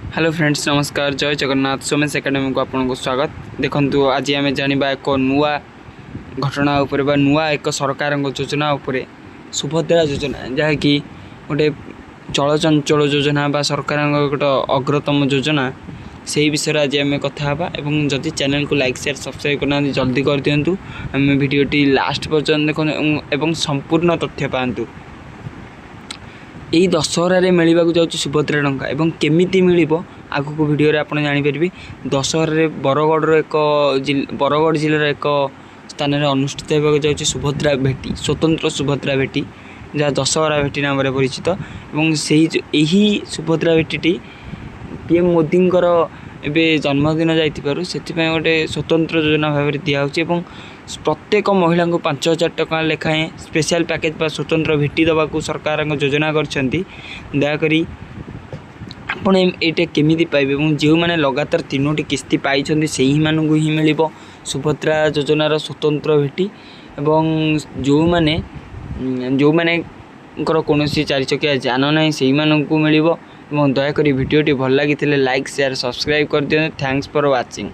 Hello friends नमस्कार जय Jagannath Somesh academy को आपको स्वागत। देखंतु आज आम जाना एक नुआ घटना उपर बा नुआ एक सरकार योजना उपर सुभद्रा योजना जहाँकि गोटे चलचंचल योजना बा सरकार गोटे अग्रतम योजना से विषय आज आम कथा एवं जदि चैनल को लाइक शेयर सब्सक्राइब करना जल्दी कर दिंतु आम भिडियोटी लास्ट पर्यटन देखो संपूर्ण तथ्य पातु। यही दशहर मिलवाक जाऊँगी सुभद्रा टंका एवं केमिति मिल आगक भिडियो आप जानीपर। दशहर बरगढ़ एक बरगढ़ जिलार एक स्थान में अनुष्ठित होगा जाऊँगी सुभद्रा भेटी स्वतंत्र सुभद्रा भेटी जहाँ दशहरा भेटी नाम परिचित एवं यही सुभद्रा भेटी पीएम मोदी एवं जन्मदिन जाइथिबारु सेथिपय गोटे स्वतंत्र योजना भाव में दिखाई प्रत्येक महिला को 5,000 टका लेखाएं स्पेशल पैकेज पर स्वतंत्र भेटी देवाक सरकार योजना करछंती। दयाकरी आपण एटा केमिति पाइबे जो मैंने लगातार 3टी किस्ती पाई से ही मानू ही मिल सुभद्रा योजनार स्वतंत्र भेटी एवं जो मैंने कौन चार चकिया जान ना से मिल। दयाकरी भिडियोटी भल लगी लाइक शेयर सब्सक्राइब कर दियो। Thanks for watching.